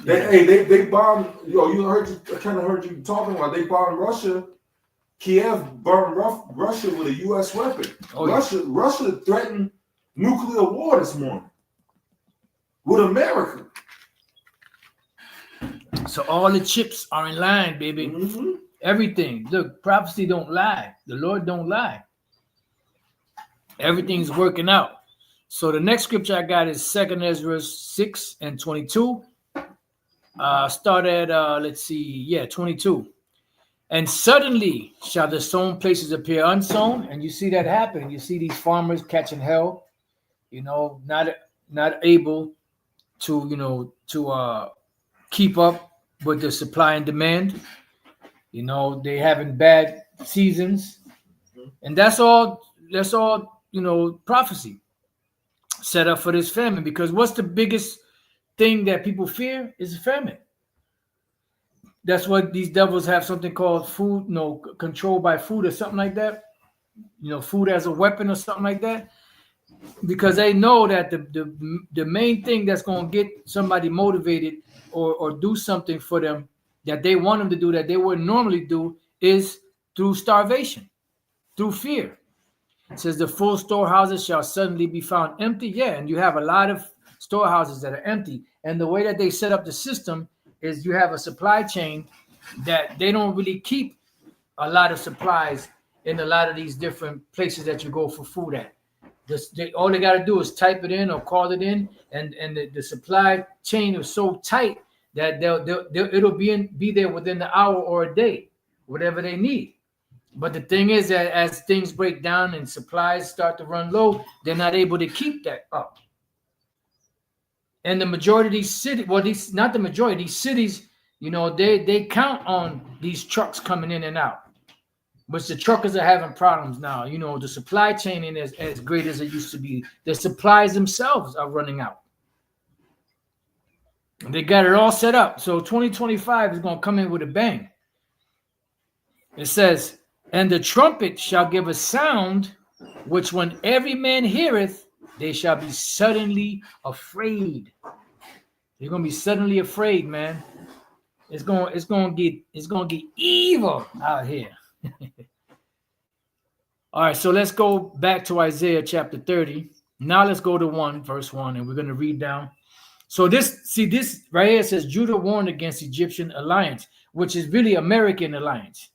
they bombed. I kind of heard you talking about they bombed Russia. Kiev burned Russia with a U.S. weapon. Oh, Russia threatened nuclear war this morning with America. So all the chips are in line, baby. Mm-hmm. Everything. Look, prophecy don't lie. The Lord don't lie. Everything's working out. So the next scripture I got is 2 Ezra 6 and 22. Start at 22. And suddenly shall the sown places appear unsown. And you see that happen. You see these farmers catching hell, you know, not able to, keep up with the supply and demand. You know, they having bad seasons. And that's all, prophecy set up for this famine. Because what's the biggest thing that people fear is famine. That's what these devils have something called food, control by food or something like that. Food as a weapon or something like that. Because they know that the main thing that's going to get somebody motivated or do something for them that they want them to do that they wouldn't normally do is through starvation, through fear. It says the full storehouses shall suddenly be found empty. Yeah, and you have a lot of storehouses that are empty. And the way that they set up the system is you have a supply chain that they don't really keep a lot of supplies in a lot of these different places that you go for food at. All they got to do is type it in or call it in, and the supply chain is so tight that it'll be there within the hour or a day, whatever they need. But the thing is that as things break down and supplies start to run low, they're not able to keep that up. And the majority of these cities, these cities, they count on these trucks coming in and out. But the truckers are having problems now. The supply chain ain't as great as it used to be. The supplies themselves are running out. And they got it all set up. So 2025 is going to come in with a bang. It says, and the trumpet shall give a sound, which when every man heareth, they shall be suddenly afraid. They're going to be suddenly afraid, man. It's going to get evil out here. All right, so let's go back to Isaiah chapter 30. Now let's go to verse 1, and we're going to read down. So this right here says Judah warned against Egyptian alliance, which is really American alliance.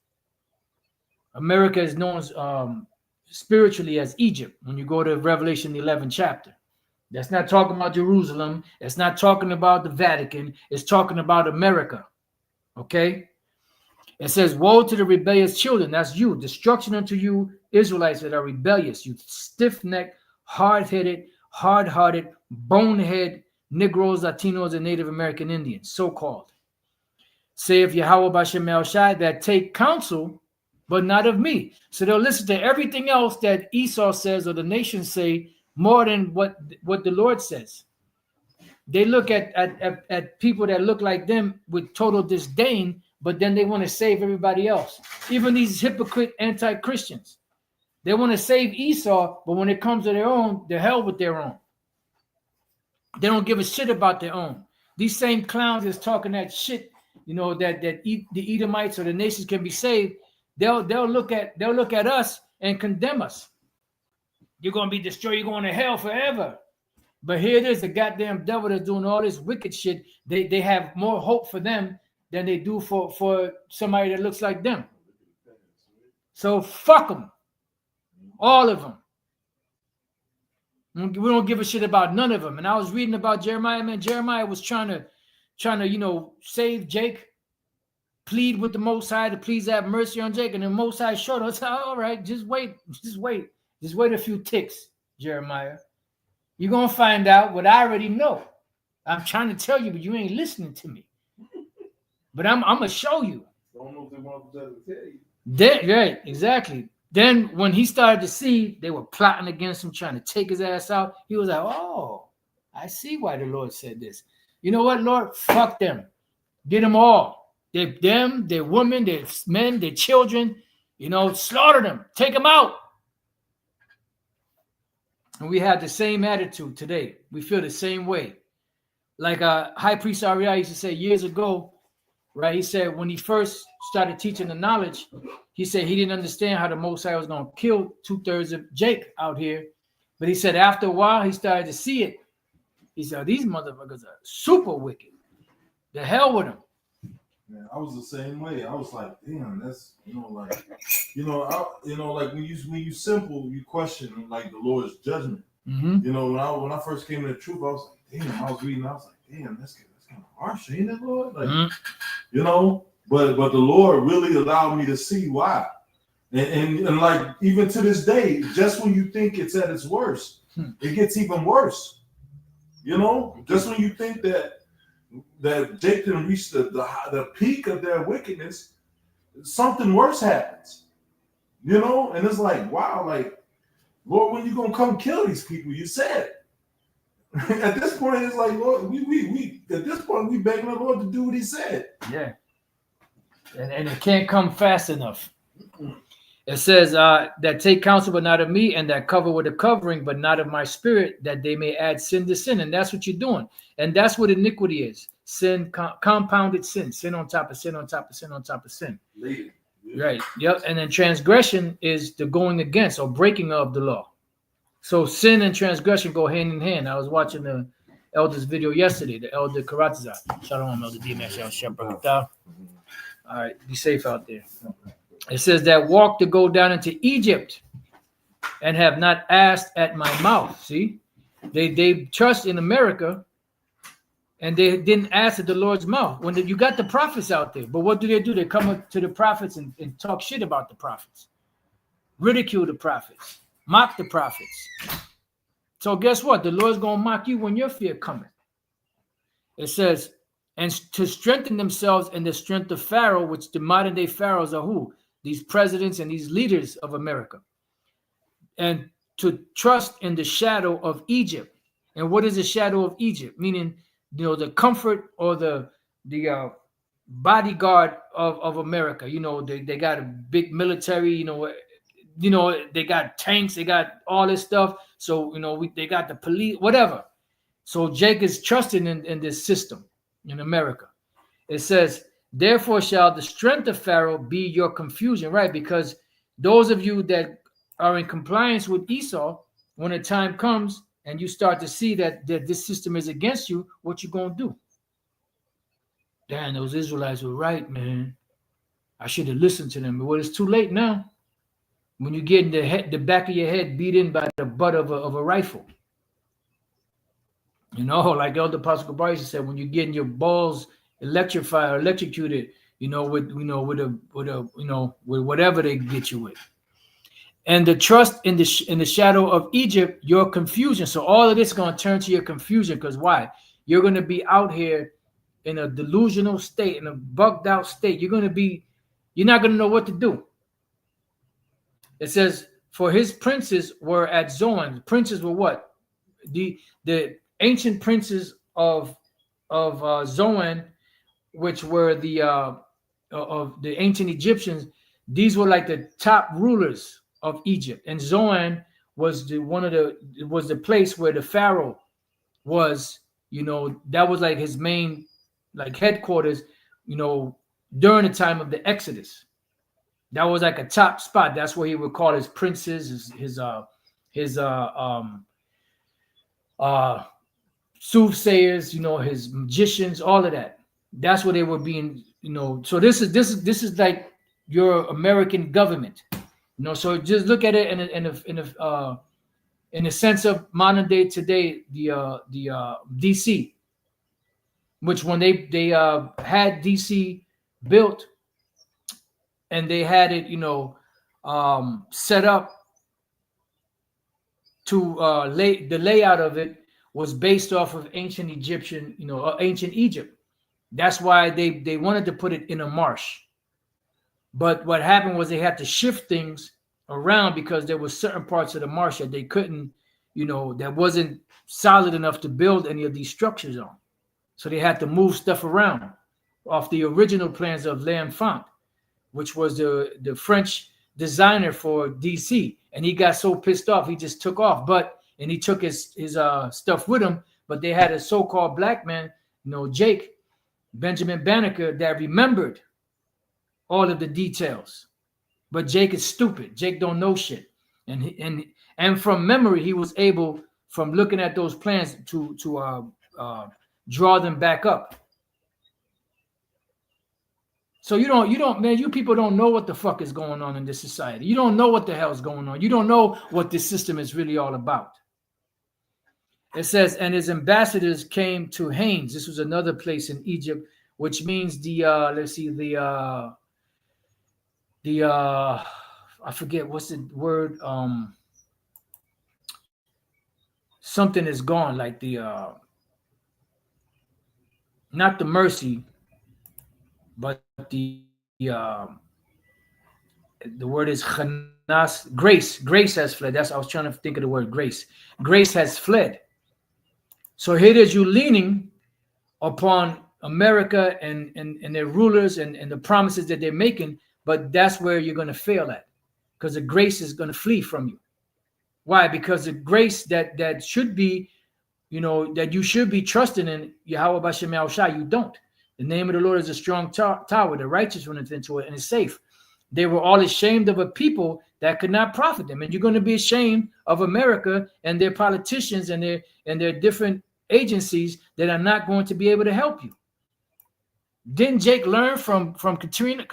America is known spiritually as Egypt when you go to Revelation 11 chapter. That's not talking about Jerusalem. It's not talking about the Vatican. It's talking about America. Okay? It says, woe to the rebellious children. That's you. Destruction unto you, Israelites that are rebellious. You stiff-necked, hard-headed, hard-hearted, bonehead Negroes, Latinos, and Native American Indians, so-called. saith Yahweh Bashem El Shai, that take counsel, but not of me. So they'll listen to everything else that Esau says or the nations say more than what the Lord says. They look at people that look like them with total disdain, but then they want to save everybody else. Even these hypocrite anti-Christians. They want to save Esau, but when it comes to their own, the hell with their own. They don't give a shit about their own. These same clowns is talking that shit, that the Edomites or the nations can be saved. They'll look at us and condemn us. You're gonna be destroyed. You're going to hell forever. But here it is, the goddamn devil that's doing all this wicked shit. They have more hope for them than they do for somebody that looks like them. So fuck them, all of them. We don't give a shit about none of them. And I was reading about Jeremiah, man. Jeremiah was trying to save Jake, plead with the Most High to please have mercy on Jake. And the Most High showed us, all right, just wait a few ticks, Jeremiah. You're going to find out what I already know. I'm trying to tell you, but you ain't listening to me. But I'm going to show you. I don't know if they want to tell you. Right, exactly. Then when he started to see they were plotting against him, trying to take his ass out, he was like, oh, I see why the Lord said this. You know what, Lord? Fuck them. Get them all. Their women, their men, their children, slaughter them. Take them out. And we have the same attitude today. We feel the same way. Like High Priest Ariah used to say years ago, right? He said when he first started teaching the knowledge, he said he didn't understand how the Most High was going to kill 2/3 of Jake out here. But he said after a while, he started to see it. He said, these motherfuckers are super wicked. The hell with them. Man, I was the same way. I was like, damn, that's like when you simple, you question like the Lord's judgment. Mm-hmm. When I first came to the truth, I was like, damn. I was reading, I was like, damn, that's kind of harsh, ain't it, Lord? Like, but the Lord really allowed me to see why, and like even to this day, just when you think it's at its worst, it gets even worse. Just when you think that Jake didn't reach the peak of their wickedness, something worse happens. And it's like, wow, like, Lord, when you gonna come kill these people? You said. At this point, it's like, Lord, we at this point we begging the Lord to do what He said. Yeah, and it can't come fast enough. It says that take counsel, but not of me, and that cover with a covering, but not of my spirit, that they may add sin to sin. And that's what you're doing. And that's what iniquity is. Sin, compounded sin. Sin on top of sin on top of sin on top of sin. Yeah. Right. Yep. And then transgression is the going against or breaking of the law. So sin and transgression go hand in hand. I was watching the elder's video yesterday, the elder Karatza. Shalom, Elder D-Max. All right. Be safe out there. It says that walk to go down into Egypt and have not asked at my mouth. See, they trust in America and they didn't ask at the Lord's mouth. When you got the prophets out there, but what do? They come up to the prophets and talk shit about the prophets, ridicule the prophets, mock the prophets. So guess what? The Lord's going to mock you when your fear coming. It says, and to strengthen themselves in the strength of Pharaoh, which the modern day pharaohs are who? These presidents and these leaders of America, and to trust in the shadow of Egypt. And what is the shadow of Egypt? Meaning, the comfort or the bodyguard of America. They got a big military. They got tanks. They got all this stuff. So they got the police, whatever. So Jake is trusting in this system in America. It says, therefore shall the strength of Pharaoh be your confusion, right? Because those of you that are in compliance with Esau, when the time comes and you start to see that this system is against you, what you going to do? Damn, those Israelites were right, man. I should have listened to them. But well, it's too late now. When you get in the back of your head beat in by the butt of a rifle. Like Elder Apostle Gabriel said, when you get in your balls electrified or electrocuted, with whatever they get you with, and the trust in the shadow of Egypt, your confusion. So all of this is going to turn to your confusion, because why? You're going to be out here in a delusional state, in a bugged out state. You're not going to know what to do. It says, for his princes were at Zoan. Princes were what? The ancient princes of Zoan, which were the of the ancient Egyptians. These were like the top rulers of Egypt, and Zoan was the place where the Pharaoh was. That was like his main like headquarters. During the time of the Exodus, that was like a top spot. That's where he would call his princes, his soothsayers, his magicians, all of that. That's where they were being, So this is like your American government, So just look at it in the sense of modern day today, the DC, which when they had DC built, and they had it, set up to the layout of it was based off of ancient Egyptian, ancient Egypt. That's why they wanted to put it in a marsh. But what happened was they had to shift things around because there were certain parts of the marsh that they couldn't, that wasn't solid enough to build any of these structures on. So they had to move stuff around off the original plans of L'Enfant, which was the French designer for DC. And he got so pissed off, he just took off. And he took his stuff with him. But they had a so-called black man, Jake, Benjamin Banneker, that remembered all of the details. But Jake is stupid. Jake don't know shit. And from memory, he was able, from looking at those plans, to draw them back up. So you people don't know what the fuck is going on in this society. You don't know what the hell is going on. You don't know what this system is really all about. It says, and his ambassadors came to Hanes. This was another place in Egypt, which means I forget what's the word. Something is gone, like not the mercy, but the word is chanas, grace. Grace has fled. I was trying to think of the word grace. Grace has fled. So here it is, you leaning upon America and their rulers and the promises that they're making, but that's where you're going to fail at, because the grace is going to flee from you. Why? Because the grace that should be, that you should be trusting in, Yahweh Bashem Yahushua, you don't. The name of the Lord is a strong tower. The righteous run into it and is safe. They were all ashamed of a people that could not profit them. And you're going to be ashamed of America and their politicians and their different agencies that are not going to be able to help you. Didn't Jake learn from Katrina?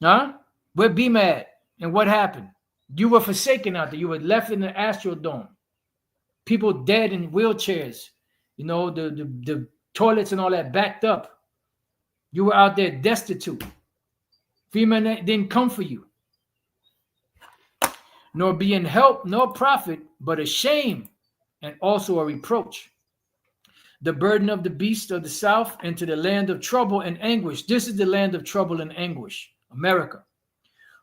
Huh? Where be mad? And what happened? You were forsaken out there. You were left in the Astrodome. People dead in wheelchairs. The toilets and all that backed up. You were out there destitute. FEMA didn't come for you. Nor being help, nor profit, but a shame and also a reproach. The burden of the beast of the south into the land of trouble and anguish. This is the land of trouble and anguish, America.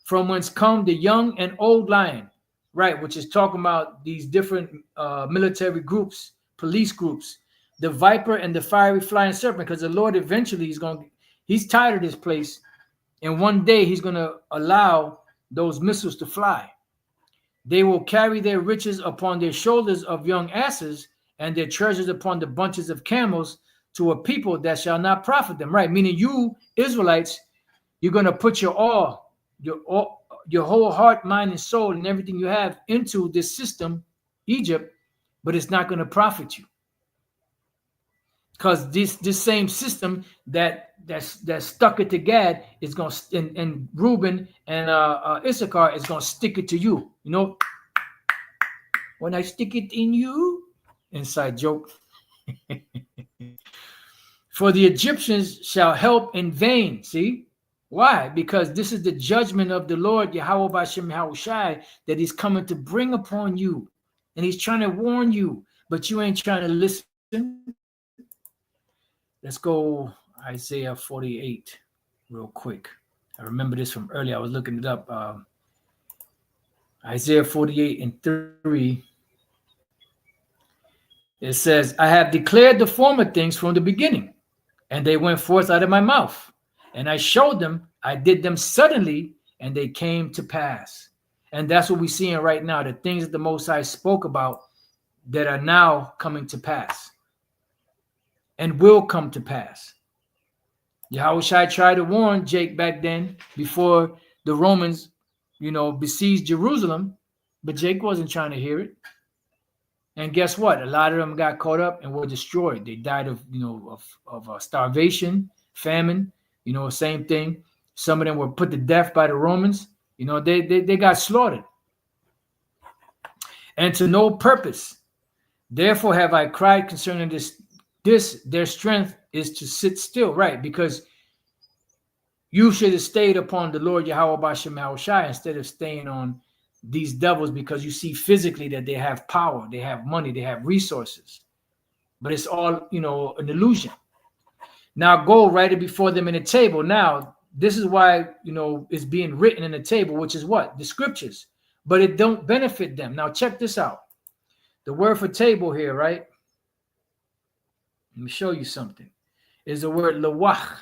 From whence come the young and old lion, right? Which is talking about these different military groups, police groups, the viper and the fiery flying serpent, because the Lord eventually he's tired of this place. And one day he's going to allow those missiles to fly. They will carry their riches upon their shoulders of young asses and their treasures upon the bunches of camels to a people that shall not profit them. Right? Meaning you Israelites, you're going to put your whole heart, mind, and soul and everything you have into this system, Egypt, but it's not going to profit you. Because this same system that stuck it to Gad is going to, and Reuben and Issachar is going to stick it to you. When I stick it in you, inside joke. For the Egyptians shall help in vain. See? Why? Because this is the judgment of the Lord, Yahweh Bashem Yahushai, that he's coming to bring upon you. And he's trying to warn you, but you ain't trying to listen. Let's go Isaiah 48 real quick. I remember this from earlier. I was looking it up. Isaiah 48 and 3. It says, I have declared the former things from the beginning, and they went forth out of my mouth. And I showed them, I did them suddenly, and they came to pass. And that's what we're seeing right now, the things that the Most High spoke about that are now coming to pass and will come to pass. Yahushua tried to warn Jake back then before the Romans, besieged Jerusalem, but Jake wasn't trying to hear it. And guess what? A lot of them got caught up and were destroyed. They died of starvation, famine, same thing. Some of them were put to death by the Romans. They got slaughtered. And to no purpose. Therefore have I cried concerning this, their strength is to sit still, right? Because you should have stayed upon the Lord Yahweh Bashem Yahushai instead of staying on these devils, because you see physically that they have power, they have money, they have resources. But it's all, an illusion. Now go right it before them in a table. Now, this is why, it's being written in a table, which is what? The scriptures. But it don't benefit them. Now check this out. The word for table here, right? Let me show you something. Is the word lawach.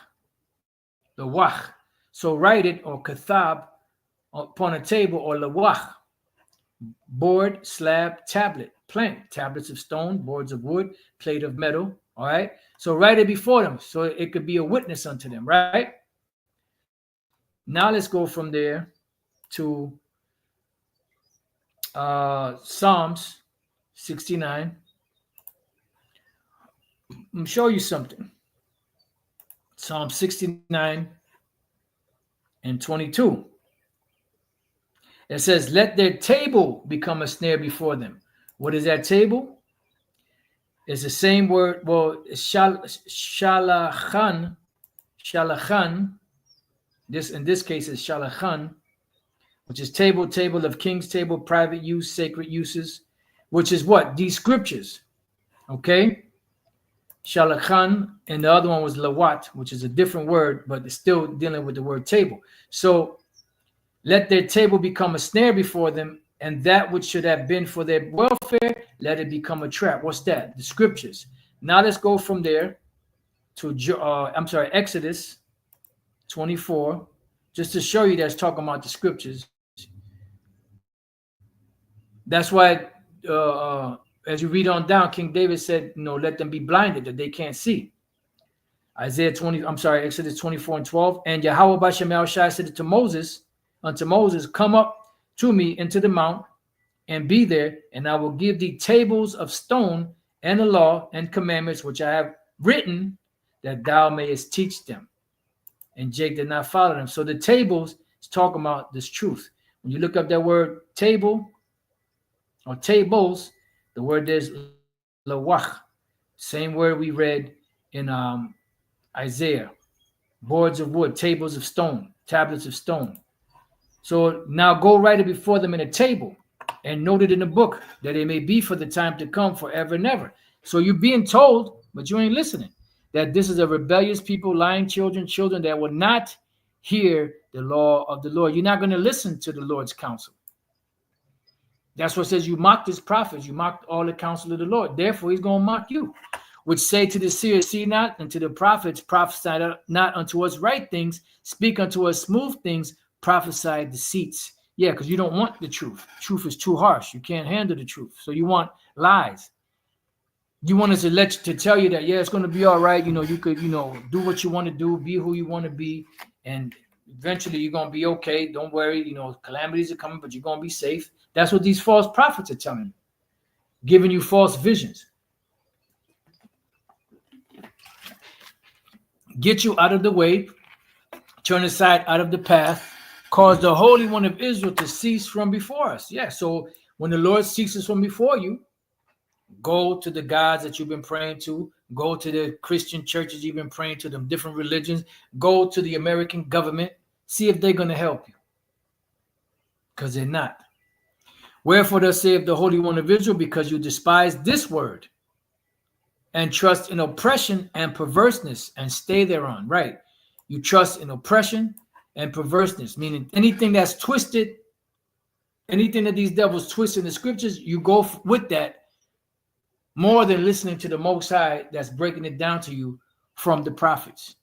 Lawach. So write it, or kathab, upon a table, or lawach. Board, slab, tablet, plank, tablets of stone, boards of wood, plate of metal. All right. So write it before them, so it could be a witness unto them, right? Now let's go from there to Psalms 69. I'm going to show you something. Psalm 69 and 22. It says, let their table become a snare before them. What is that table? It's the same word. Well, shalachan. Shalachan. This, in this case, is shalachan, which is table of king's table, private use, sacred uses, which is what? These scriptures. Okay? Shalachan, and the other one was lawat, which is a different word, but it's still dealing with the word table. So let their table become a snare before them, and that which should have been for their welfare, let it become a trap. What's that? The scriptures. Now let's go from there to Exodus 24, just to show you that's talking about the scriptures. That's why as you read on down, King David said, let them be blinded that they can't see. Exodus 24 and 12. And Yahweh Bashem Yahushai said unto Moses, come up to me into the mount and be there, and I will give thee tables of stone and the law and commandments which I have written, that thou mayest teach them. And Jake did not follow them. So the tables is talking about this truth. When you look up that word table or tables, the word is lawach. Same word we read in Isaiah. Boards of wood, tables of stone, tablets of stone. So now go write it before them in a table and note it in the book, that it may be for the time to come, forever and ever. So you're being told, but you ain't listening, that this is a rebellious people, lying children that will not hear the law of the Lord. You're not going to listen to the Lord's counsel. That's what it says, you mocked his prophets, you mocked all the counsel of the Lord. Therefore, he's going to mock you. Which say to the seers, see not, and to the prophets, prophesy not unto us right things, speak unto us smooth things, prophesy deceits. Yeah, because you don't want the truth. Truth is too harsh. You can't handle the truth. So you want lies. You want us to tell you that, yeah, it's going to be all right. You could, do what you want to do, be who you want to be, and eventually you're going to be okay. Don't worry. Calamities are coming, but you're going to be safe. That's what these false prophets are telling you, giving you false visions. Get you out of the way, turn aside out of the path, cause the Holy One of Israel to cease from before us. Yeah, so when the Lord ceases from before you, go to the gods that you've been praying to, go to the Christian churches you've been praying to, them different religions, go to the American government, see if they're going to help you, because they're not. Wherefore thus saith the Holy One of Israel, because you despise this word, and trust in oppression and perverseness and stay thereon. Right. You trust in oppression and perverseness, meaning anything that's twisted, anything that these devils twist in the scriptures, you go with that more than listening to the Most High that's breaking it down to you from the prophets.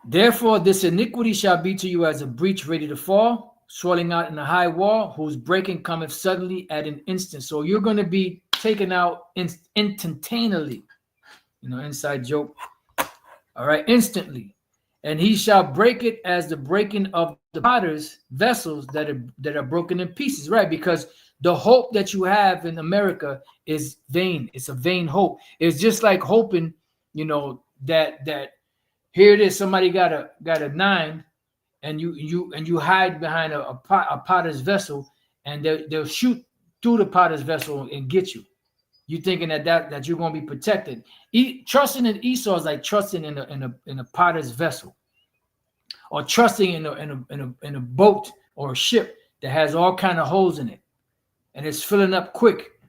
Therefore, this iniquity shall be to you as a breach ready to fall, swelling out in a high wall, whose breaking cometh suddenly at an instant. So you're going to be taken out instantaneously. Inside joke. All right, instantly. And he shall break it as the breaking of the potter's vessels that are broken in pieces. Right, because the hope that you have in America is vain. It's a vain hope. It's just like hoping, that here it is. Somebody got a 9, and you hide behind a potter's vessel, and they'll shoot through the potter's vessel and get you. You thinking that you're going to be protected. Trusting in Esau is like trusting in a potter's vessel, or trusting in a boat or a ship that has all kind of holes in it, and it's filling up quick.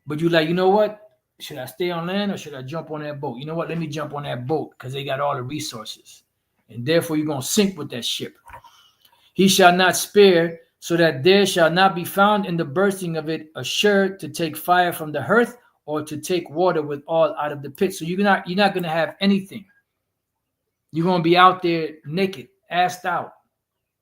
But you're like, you know what? Should I stay on land or should I jump on that boat? You know what? Let me jump on that boat because they got all the resources. And therefore, you're going to sink with that ship. He shall not spare, so that there shall not be found in the bursting of it assured to take fire from the hearth or to take water with all out of the pit. So you're not going to have anything. You're going to be out there naked, assed out,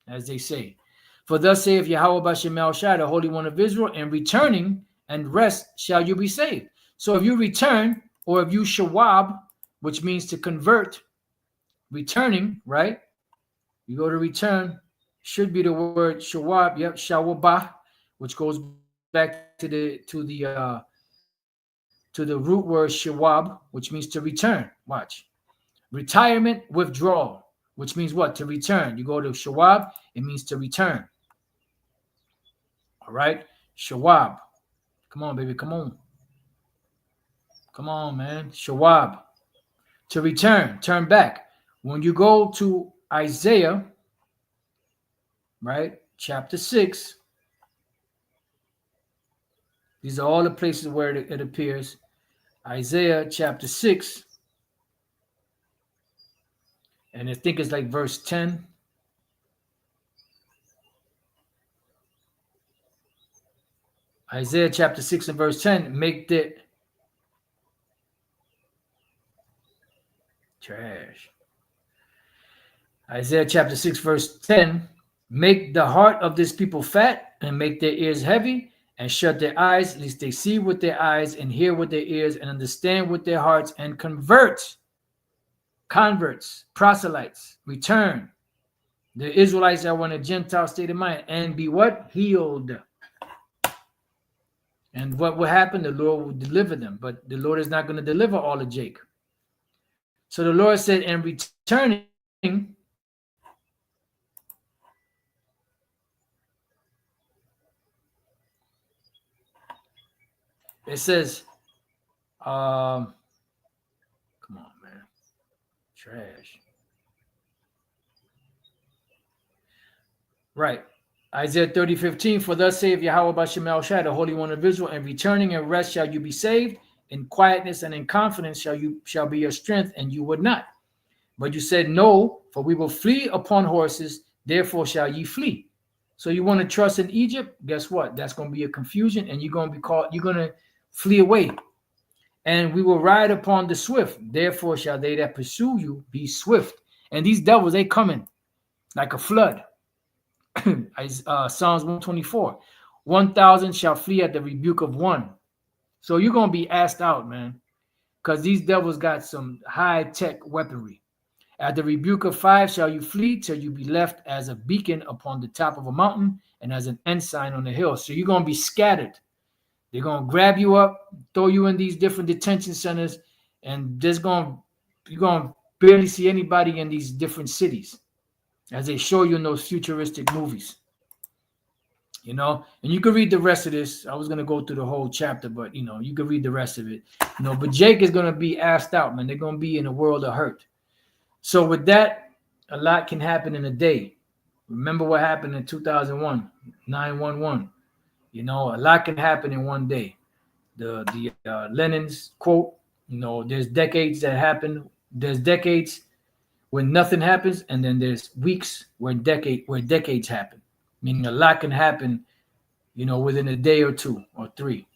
as they say. For thus saith Yahweh Bashem El Shai, the Holy One of Israel, and returning and rest shall you be saved. So if you return, or if you shawab, which means to convert, returning, right? You go to return, should be the word shawab, yep, shawabah, which goes back to the root word shawab, which means to return. Watch. Retirement, withdrawal, which means what? To return. You go to shawab, it means to return. All right? Shawab. Come on, baby, come on. Come on, man. Shawab. To return, turn back. When you go to Isaiah, right, chapter 6, these are all the places where it appears. Isaiah chapter 6, and I think it's like verse 10. Isaiah chapter 6 and verse 10, make the trash. Isaiah chapter 6 verse 10, make the heart of this people fat and make their ears heavy and shut their eyes, lest they see with their eyes and hear with their ears and understand with their hearts and converts, proselytes, return. The Israelites that were in a Gentile state of mind and be what? Healed. And what will happen? The Lord will deliver them, but the Lord is not going to deliver all of Jacob. So the Lord said, and returning, it says, come on, man, trash. Right. Isaiah 30:15, for thus saith Yahweh Bashem El Shai, the Holy One of Israel, and returning and rest shall you be saved. In quietness and in confidence shall be your strength, and you would not. But you said, no, for we will flee upon horses, therefore shall ye flee. So you want to trust in Egypt? Guess what? That's going to be a confusion, and you're going to flee away. And we will ride upon the swift, therefore shall they that pursue you be swift. And these devils, they coming like a flood. Psalms 124. 1,000 shall flee at the rebuke of one. So you're going to be asked out, man, because these devils got some high-tech weaponry. At the rebuke of 5 shall you flee till you be left as a beacon upon the top of a mountain and as an ensign on the hill. So you're going to be scattered. They're going to grab you up, throw you in these different detention centers, and you're going to barely see anybody in these different cities as they show you in those futuristic movies. And you can read the rest of this. I was going to go through the whole chapter, but, you can read the rest of it. But Jake is going to be asked out, man. They're going to be in a world of hurt. So with that, a lot can happen in a day. Remember what happened in 2001, 9/11. A lot can happen in one day. Lenin's quote. There's decades that happen. There's decades when nothing happens, and then there's weeks where decades happen. Meaning a lot can happen, within a day or two or three.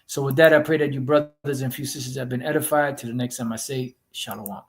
So with that, I pray that you brothers and few sisters have been edified. To the next time I say, Shalom.